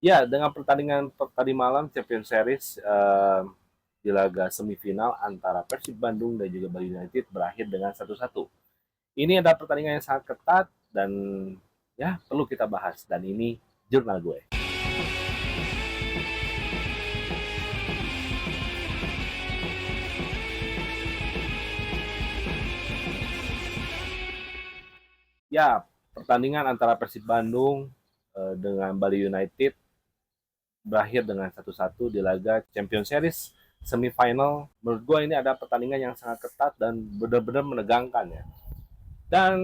Ya, dengan pertandingan tadi malam Champions Series di laga semifinal antara Persib Bandung dan juga Bali United berakhir dengan 1-1. Ini adalah pertandingan yang sangat ketat dan ya perlu kita bahas. Dan ini jurnal gue. Ya, pertandingan antara Persib Bandung dengan Bali United berakhir dengan 1-1 di laga Champions Series semifinal. Menurut gue ini ada pertandingan yang sangat ketat dan benar-benar menegangkan ya. Dan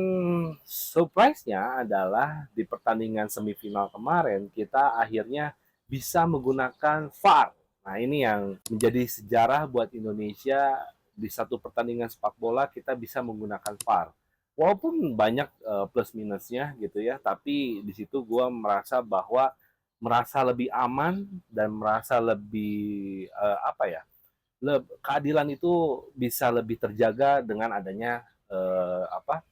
surprise-nya adalah di pertandingan semifinal kemarin kita akhirnya bisa menggunakan VAR. Nah, ini yang menjadi sejarah buat Indonesia di satu pertandingan sepak bola kita bisa menggunakan VAR. Walaupun banyak plus minusnya gitu ya, tapi di situ gue merasa bahwa merasa lebih aman dan merasa lebih apa ya? Keadilan itu bisa lebih terjaga dengan adanya apa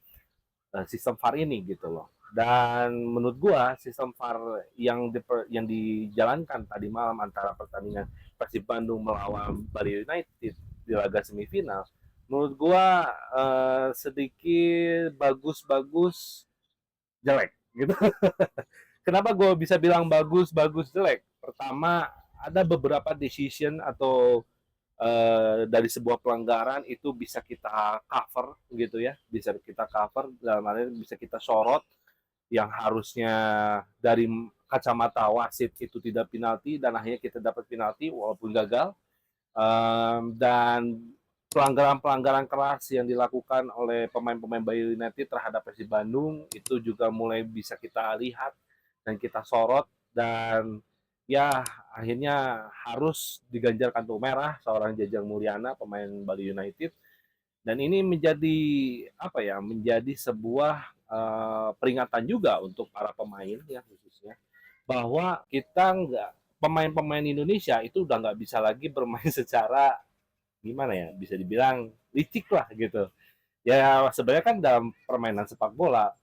sistem VAR ini gitu loh. Dan menurut gua sistem VAR yang dijalankan tadi malam antara pertandingan Persib Bandung melawan Bali United di laga semifinal, menurut gua sedikit bagus-bagus jelek gitu. Kenapa gue bisa bilang bagus-bagus jelek? Pertama, ada beberapa decision atau dari sebuah pelanggaran itu bisa kita cover gitu ya, bisa kita cover dalam arti bisa kita sorot yang harusnya dari kacamata wasit itu tidak penalti dan akhirnya kita dapat penalti walaupun gagal. Dan pelanggaran-pelanggaran keras yang dilakukan oleh pemain-pemain Bali United terhadap Persib Bandung itu juga mulai bisa kita lihat dan kita sorot dan ya akhirnya harus diganjar kartu merah seorang Jajang Mulyana pemain Bali United dan ini menjadi apa ya menjadi sebuah peringatan juga untuk para pemain ya khususnya bahwa kita nggak pemain-pemain Indonesia itu udah nggak bisa lagi bermain secara gimana ya bisa dibilang licik lah gitu. Ya sebenarnya kan dalam permainan sepak bola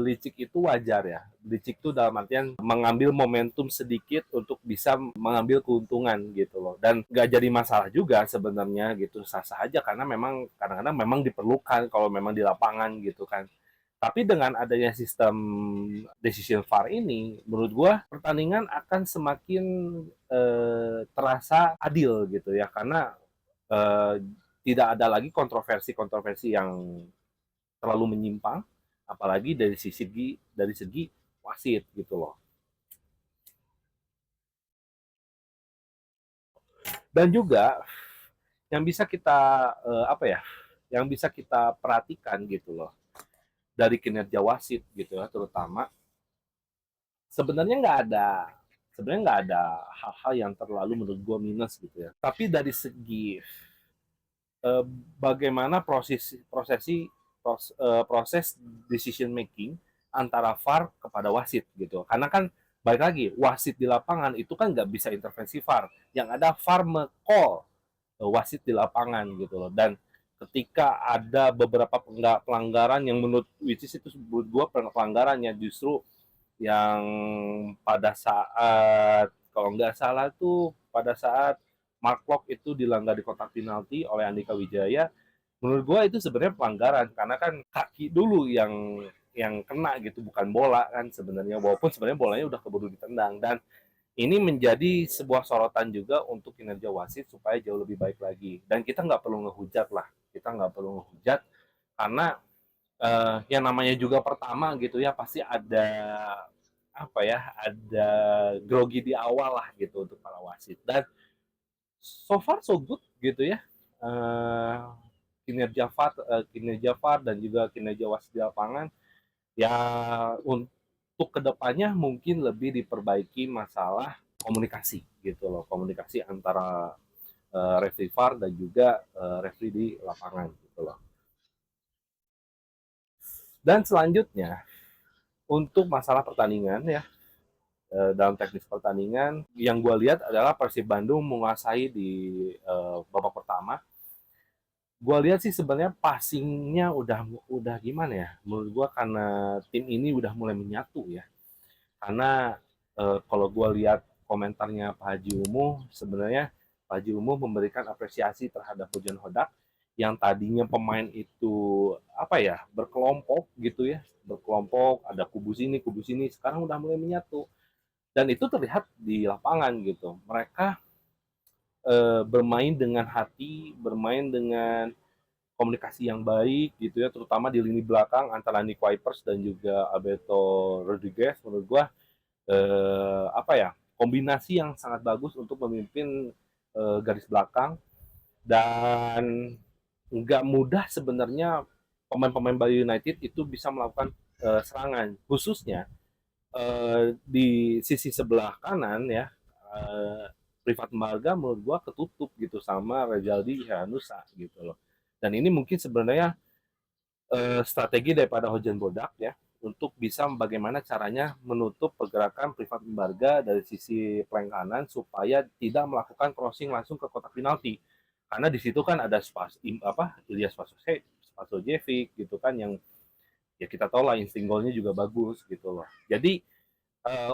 licik itu wajar ya. Licik itu dalam artian mengambil momentum sedikit untuk bisa mengambil keuntungan gitu loh. Dan nggak jadi masalah juga sebenarnya gitu sah-sah aja karena memang kadang-kadang memang diperlukan kalau memang di lapangan gitu kan. Tapi dengan adanya sistem decision VAR ini, menurut gua pertandingan akan semakin terasa adil gitu ya karena eh, tidak ada lagi kontroversi-kontroversi yang terlalu menyimpang, apalagi dari segi wasit gitu loh. Dan juga yang bisa kita apa ya, yang bisa kita perhatikan gitu loh dari kinerja wasit gitu ya, terutama sebenarnya nggak ada hal-hal yang terlalu menurut gue minus gitu ya. Tapi dari segi eh, bagaimana proses decision making antara VAR kepada wasit gitu. Karena kan baik lagi wasit di lapangan itu kan nggak bisa intervensi VAR. Yang ada VAR call wasit di lapangan gitu loh. Dan ketika ada beberapa pelanggaran yang menurut which is itu menurut gue pelanggarannya justru yang pada saat kalau nggak salah tuh pada saat Mark Klok itu dilanggar di kotak penalti oleh Andika Wijaya. Menurut gue itu sebenarnya pelanggaran karena kan kaki dulu yang kena gitu bukan bola kan sebenarnya walaupun sebenarnya bolanya udah keburu ditendang dan ini menjadi sebuah sorotan juga untuk kinerja wasit supaya jauh lebih baik lagi dan kita nggak perlu ngehujat lah kita nggak perlu ngehujat karena yang namanya juga pertama gitu ya pasti ada apa ya ada grogi di awal lah gitu untuk para wasit dan so far so good gitu ya uh, kinerja VAR dan juga kinerja wasit di lapangan ya untuk kedepannya mungkin lebih diperbaiki masalah komunikasi gitu loh komunikasi antara referee VAR dan juga referee di lapangan gitu loh dan selanjutnya untuk masalah pertandingan ya dalam teknis pertandingan yang gue lihat adalah Persib Bandung menguasai di babak pertama. Gue lihat sih sebenarnya passingnya udah gimana ya? Menurut gue karena tim ini udah mulai menyatu ya. Karena Kalau gue lihat komentarnya Pak Haji Umuh, sebenarnya Pak Haji Umuh memberikan apresiasi terhadap Bojan Hodak yang tadinya pemain itu apa ya, berkelompok gitu ya, berkelompok, ada kubu sini, sekarang udah mulai menyatu, dan itu terlihat di lapangan gitu. Mereka bermain dengan hati, bermain dengan komunikasi yang baik gitu ya, terutama di lini belakang antara Nick Wipers dan juga Alberto Rodriguez. Menurut gua apa ya, kombinasi yang sangat bagus untuk memimpin garis belakang, dan nggak mudah sebenarnya pemain-pemain Bali United itu bisa melakukan serangan, khususnya di sisi sebelah kanan ya. eh, Privat Marga menurut gua ketutup gitu sama Rejaldi Hanusa gitu loh. Dan ini mungkin sebenarnya strategi daripada Hojan Bodak ya, untuk bisa bagaimana caranya menutup pergerakan Privat Embarga dari sisi flank kanan supaya tidak melakukan crossing langsung ke kotak penalti. Karena di situ kan ada Ilyas Spasojevic gitu kan, yang ya kita tahu lah insting golnya juga bagus gitu loh. Jadi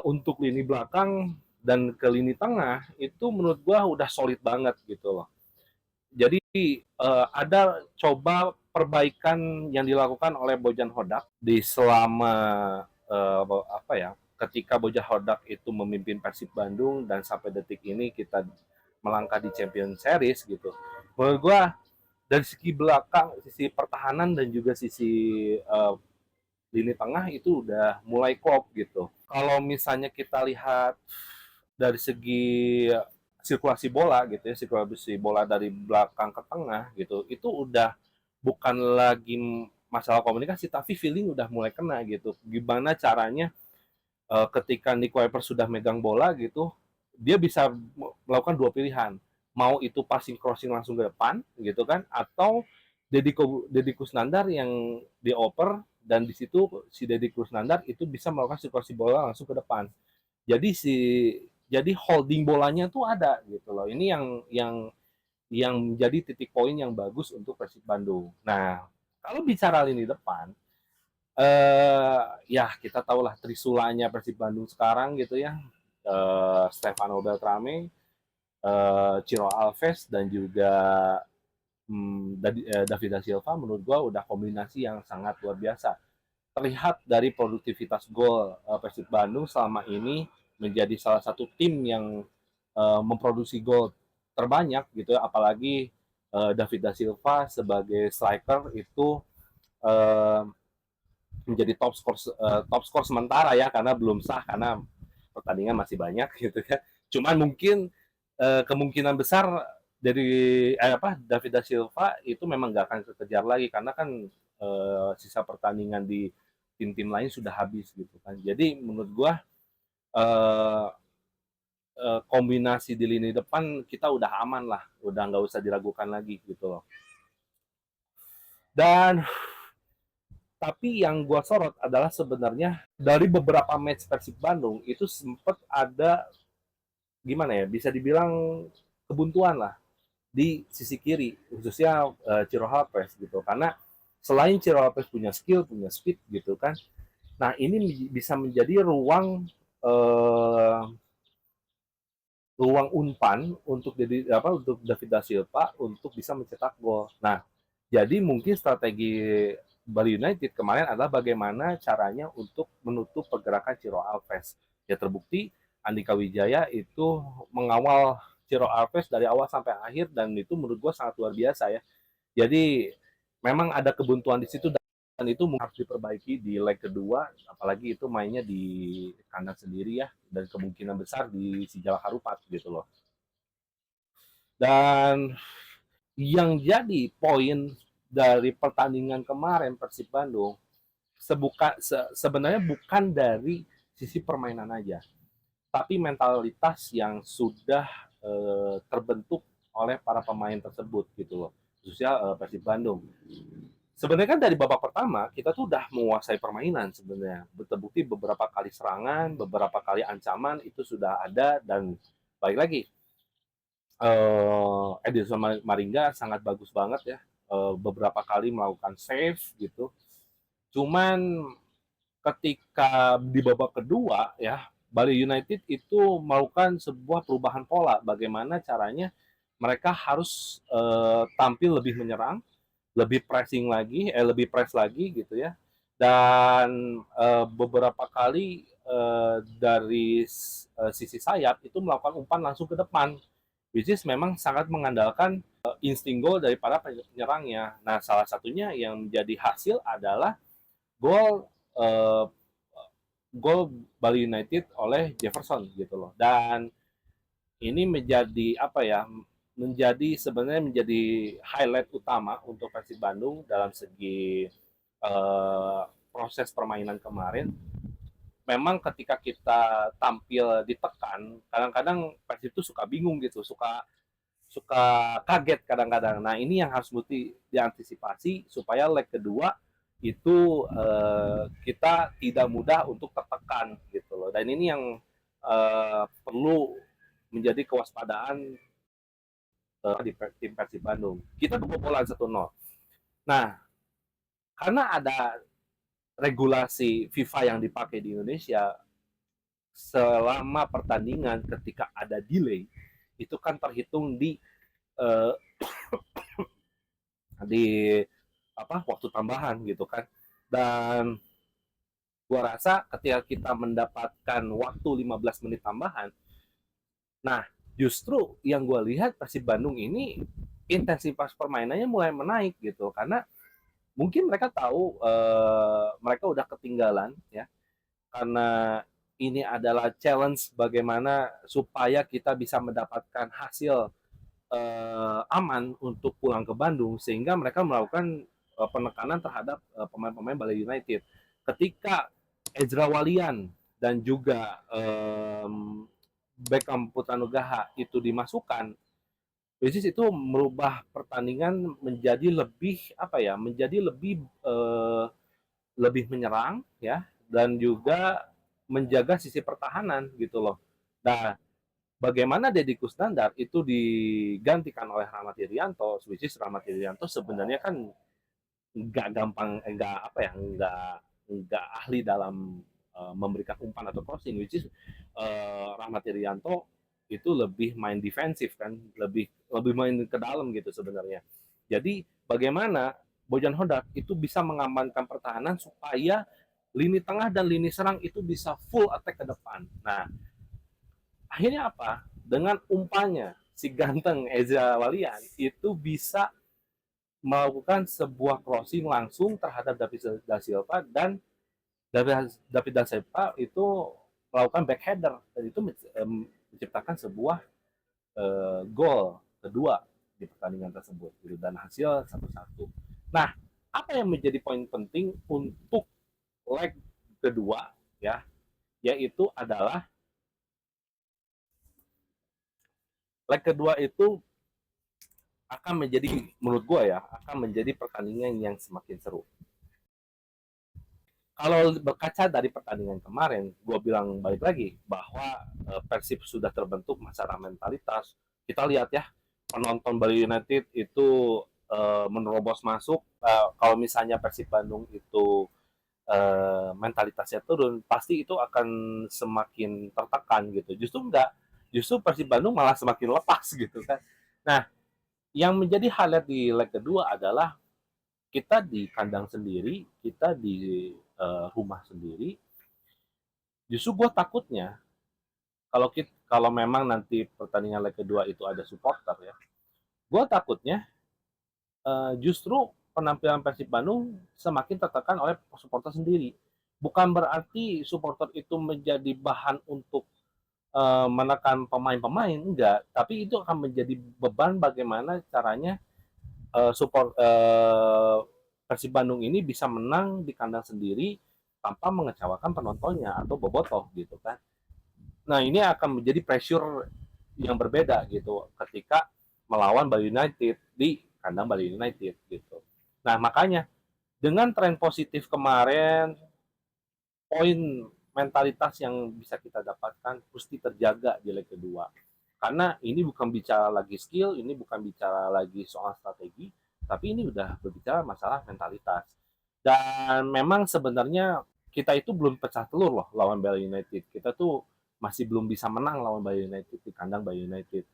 untuk lini belakang dan ke lini tengah itu menurut gua udah solid banget gitu loh. Jadi ada coba perbaikan yang dilakukan oleh Bojan Hodak di selama apa ya, ketika Bojan Hodak itu memimpin Persib Bandung dan sampai detik ini kita melangkah di Champion Series gitu. Menurut gua dari segi belakang, sisi pertahanan dan juga sisi lini tengah itu udah mulai klop gitu. Kalau misalnya kita lihat dari segi sirkulasi bola gitu ya, sirkulasi bola dari belakang ke tengah gitu, itu udah bukan lagi masalah komunikasi, tapi feeling udah mulai kena gitu. Gimana caranya ketika Nick Wiper sudah megang bola gitu, dia bisa melakukan dua pilihan. Mau itu passing crossing langsung ke depan gitu kan, atau Deddy Kusnandar yang dioper, dan di situ si Deddy Kusnandar itu bisa melakukan sirkulasi bola langsung ke depan. Jadi jadi holding bolanya tuh ada gitu loh. Ini yang menjadi titik poin yang bagus untuk Persib Bandung. Nah, kalau bicara lini depan, ya kita tahulah trisulanya Persib Bandung sekarang gitu ya. Stefano Beltrame, Ciro Alves dan juga David da Silva, menurut gua udah kombinasi yang sangat luar biasa. Terlihat dari produktivitas gol Persib Bandung selama ini menjadi salah satu tim yang memproduksi gol terbanyak gitu ya, apalagi David da Silva sebagai striker itu uh, menjadi top skor sementara ya, karena belum sah karena pertandingan masih banyak gitu kan. Cuman mungkin kemungkinan besar dari David da Silva itu memang nggak akan kekejar lagi, karena kan sisa pertandingan di tim-tim lain sudah habis gitu kan. Jadi menurut gua eh, kombinasi di lini depan kita udah aman lah, udah nggak usah diragukan lagi gitu loh. Dan tapi yang gua sorot adalah sebenarnya dari beberapa match Persib Bandung itu sempat ada gimana ya, bisa dibilang kebuntuan lah di sisi kiri, khususnya Ciro Alves gitu, karena selain Ciro Alves punya skill, punya speed gitu kan, nah ini bisa menjadi ruang umpan untuk untuk David da Silva untuk bisa mencetak gol. Nah, jadi mungkin strategi Bali United kemarin adalah bagaimana caranya untuk menutup pergerakan Ciro Alves. Ya terbukti Andika Wijaya itu mengawal Ciro Alves dari awal sampai akhir, dan itu menurut gue sangat luar biasa ya. Jadi memang ada kebuntuan di situ, dan itu harus diperbaiki di leg kedua, apalagi itu mainnya di kandang sendiri ya, dan kemungkinan besar di Sijalak Harupat gitu loh. Dan yang jadi poin dari pertandingan kemarin Persib Bandung sebenarnya bukan dari sisi permainan aja, tapi mentalitas yang sudah terbentuk oleh para pemain tersebut gitu loh, khususnya Persib Bandung. Sebenarnya kan dari babak pertama kita tuh udah menguasai permainan sebenarnya. Terbukti beberapa kali serangan, beberapa kali ancaman itu sudah ada, dan balik lagi Edison Maringga sangat bagus banget ya. Beberapa kali melakukan save gitu. Cuman ketika di babak kedua ya, Bali United itu melakukan sebuah perubahan pola bagaimana caranya mereka harus tampil lebih menyerang, lebih pressing lagi, lebih press lagi gitu ya. Dan beberapa kali dari sisi sayap itu melakukan umpan langsung ke depan, which is memang sangat mengandalkan insting gol daripada penyerangnya. Nah, salah satunya yang menjadi hasil adalah gol uh, gol Bali United oleh Jefferson gitu loh. Dan ini menjadi apa ya? Menjadi sebenarnya menjadi highlight utama untuk Persib Bandung dalam segi proses permainan kemarin. Memang ketika kita tampil ditekan, kadang-kadang Persib itu suka bingung gitu, suka suka kaget kadang-kadang. Nah, ini yang harus mesti diantisipasi supaya leg kedua itu kita tidak mudah untuk tertekan gitu loh. Dan ini yang perlu menjadi kewaspadaan di tim Persib Bandung. Kita kebobolan 1-0. Nah, karena ada regulasi FIFA yang dipakai di Indonesia selama pertandingan ketika ada delay itu kan terhitung uh, di waktu tambahan gitu kan. Dan gua rasa ketika kita mendapatkan waktu 15 menit tambahan, nah justru yang gua lihat Persib Bandung ini intensitas permainannya mulai menaik gitu karena mungkin mereka tahu mereka udah ketinggalan ya, karena ini adalah challenge bagaimana supaya kita bisa mendapatkan hasil aman untuk pulang ke Bandung sehingga mereka melakukan penekanan terhadap pemain-pemain Bali United. Ketika Ezra Walian dan juga Beckham Putranugraha itu dimasukkan, Besis itu merubah pertandingan menjadi lebih apa ya, menjadi lebih menyerang ya dan juga menjaga sisi pertahanan gitu loh. Nah, bagaimana Deddy Kusnandar itu digantikan oleh Rahmat Irianto, which is Rahmat Irianto sebenarnya kan nggak gampang, nggak apa ya, nggak ahli dalam memberikan umpan atau crossing, which is Rahmat Irianto itu lebih main defensif kan, lebih lebih main ke dalam gitu sebenarnya. Jadi bagaimana Bojan Hodak itu bisa mengamankan pertahanan supaya lini tengah dan lini serang itu bisa full attack ke depan. Nah, akhirnya apa? Dengan umpannya si ganteng Eza Walian itu bisa melakukan sebuah crossing langsung terhadap David da Silva dan David da Silva itu melakukan backheader dan itu menciptakan sebuah gol kedua di pertandingan tersebut gitu, dan hasil 1-1. Nah, apa yang menjadi poin penting untuk leg kedua ya, yaitu adalah leg kedua itu akan menjadi, menurut gue ya, akan menjadi pertandingan yang semakin seru. Kalau berkaca dari pertandingan kemarin, gue bilang balik lagi bahwa Persib sudah terbentuk masalah mentalitas. Kita lihat ya, penonton Bali United itu menerobos masuk. Kalau misalnya Persib Bandung itu mentalitasnya turun, pasti itu akan semakin tertekan gitu. Justru enggak, justru Persib Bandung malah semakin lepas gitu kan. Nah, yang menjadi highlight di leg kedua adalah kita di kandang sendiri, kita di rumah sendiri. Justru gue takutnya kalau memang nanti pertandingan leg kedua itu ada supporter ya, gue takutnya justru penampilan Persib Bandung semakin tertekan oleh supporter sendiri. Bukan berarti supporter itu menjadi bahan untuk menekan pemain-pemain, enggak. Tapi itu akan menjadi beban bagaimana caranya Persib Bandung ini bisa menang di kandang sendiri tanpa mengecewakan penontonnya atau bobotoh gitu kan. Nah, ini akan menjadi pressure yang berbeda gitu ketika melawan Bali United di kandang Bali United gitu. Nah, makanya dengan tren positif kemarin, poin mentalitas yang bisa kita dapatkan mesti terjaga di leg kedua. Karena ini bukan bicara lagi skill, ini bukan bicara lagi soal strategi, tapi ini udah berbicara masalah mentalitas. Dan memang sebenarnya kita itu belum pecah telur loh lawan Bali United. Kita tuh masih belum bisa menang lawan Bali United di kandang Bali United.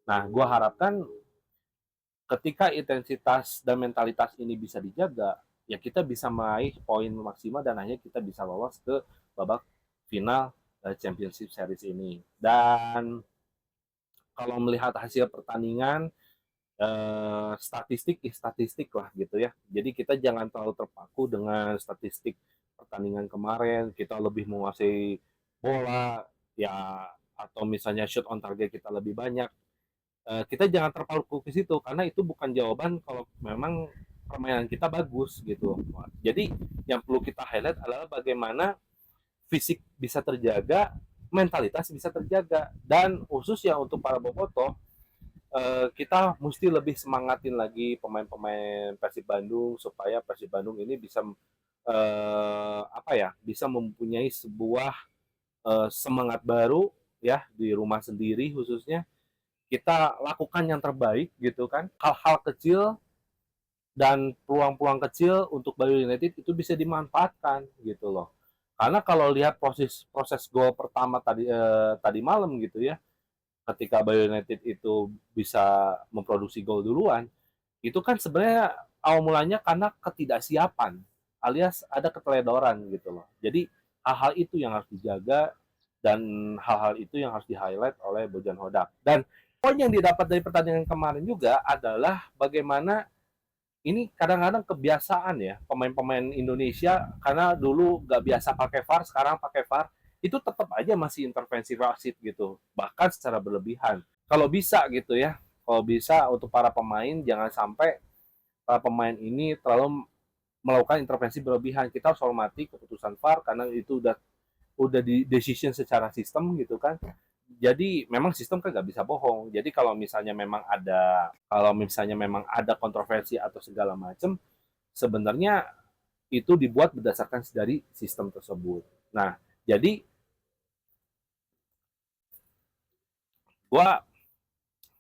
Nah, gue harapkan ketika intensitas dan mentalitas ini bisa dijaga, ya kita bisa meraih poin maksimal dan akhirnya kita bisa lolos ke babak final Championship Series ini. Dan kalau melihat hasil pertandingan, statistik lah gitu ya. Jadi kita jangan terlalu terpaku dengan statistik pertandingan kemarin. Kita lebih menguasai bola, ya, atau misalnya shoot on target kita lebih banyak. Kita jangan terpaku ke situ karena itu bukan jawaban kalau memang permainan kita bagus gitu. Jadi yang perlu kita highlight adalah bagaimana fisik bisa terjaga, mentalitas bisa terjaga, dan khusus ya untuk para bobotoh, kita mesti lebih semangatin lagi pemain-pemain Persib Bandung supaya Persib Bandung ini bisa apa ya, bisa mempunyai sebuah semangat baru ya di rumah sendiri khususnya kita lakukan yang terbaik gitu kan, hal-hal kecil dan peluang-peluang kecil untuk Bali United itu bisa dimanfaatkan gitu loh. Karena kalau lihat proses proses gol pertama tadi malam gitu ya, ketika Bali United itu bisa memproduksi gol duluan, itu kan sebenarnya awal mulanya karena ketidaksiapan alias ada keteledoran gitu loh. Jadi hal-hal itu yang harus dijaga dan hal-hal itu yang harus di-highlight oleh Bojan Hodak. Dan poin yang didapat dari pertandingan kemarin juga adalah bagaimana ini kadang-kadang kebiasaan ya pemain-pemain Indonesia karena dulu nggak biasa pakai VAR, sekarang pakai VAR itu tetap aja masih intervensi wasit gitu, bahkan secara berlebihan. Kalau bisa gitu ya, kalau bisa untuk para pemain jangan sampai para pemain ini terlalu melakukan intervensi berlebihan. Kita harus hormati keputusan VAR karena itu udah di decision secara sistem gitu kan. Jadi memang sistem kan nggak bisa bohong. Jadi kalau misalnya memang ada kontroversi atau segala macam, sebenarnya itu dibuat berdasarkan dari sistem tersebut. Nah, jadi gua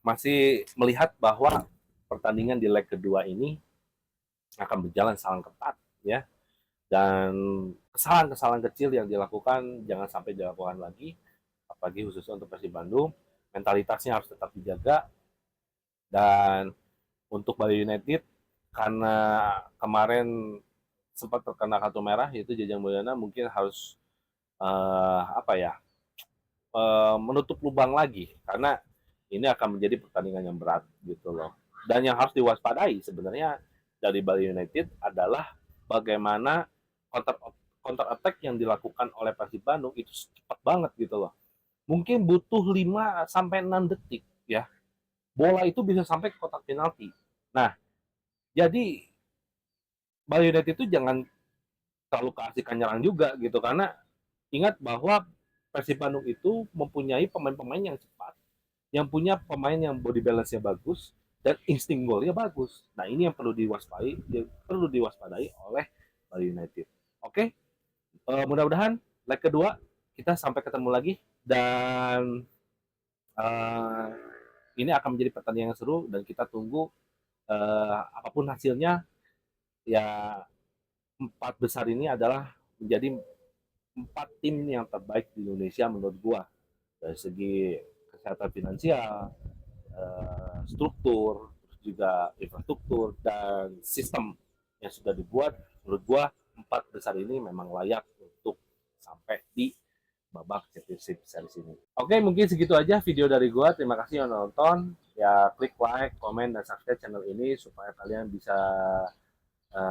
masih melihat bahwa pertandingan di leg kedua ini akan berjalan sangat ketat ya, dan kesalahan-kesalahan kecil yang dilakukan jangan sampai dilakukan lagi, apalagi khususnya untuk Persib Bandung. Mentalitasnya harus tetap dijaga, dan untuk Bali United karena kemarin sempat terkena kartu merah yaitu Jajang Mulyana, mungkin harus apa ya, menutup lubang lagi karena ini akan menjadi pertandingan yang berat gitu loh. Dan yang harus diwaspadai sebenarnya dari Bali United adalah bagaimana counter counter attack yang dilakukan oleh Persib Bandung itu cepat banget gitu loh. Mungkin butuh 5 sampai 6 detik ya. Bola itu bisa sampai ke kotak penalti. Nah, jadi Bali United itu jangan terlalu keasikan nyerang juga gitu karena ingat bahwa Persib Bandung itu mempunyai pemain-pemain yang cepat, yang punya pemain yang body balance-nya bagus dan insting golnya bagus. Nah, ini yang perlu diwaspadai oleh Bali United. Oke, mudah-mudahan leg kedua kita sampai ketemu lagi, dan uh, ini akan menjadi pertandingan yang seru dan kita tunggu apapun hasilnya ya. Empat besar ini adalah menjadi 4 tim yang terbaik di Indonesia menurut gua dari segi kesehatan finansial, struktur, juga infrastruktur dan sistem yang sudah dibuat. Menurut gua 4 besar ini memang layak untuk sampai di babak championship series ini. Oke, mungkin segitu aja video dari gua. Terima kasih yang nonton. Ya, klik like, komen, dan subscribe channel ini supaya kalian bisa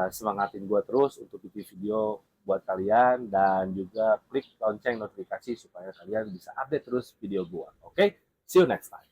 semangatin gue terus untuk bikin video buat kalian, dan juga klik lonceng notifikasi supaya kalian bisa update terus video gue. Oke, see you next time.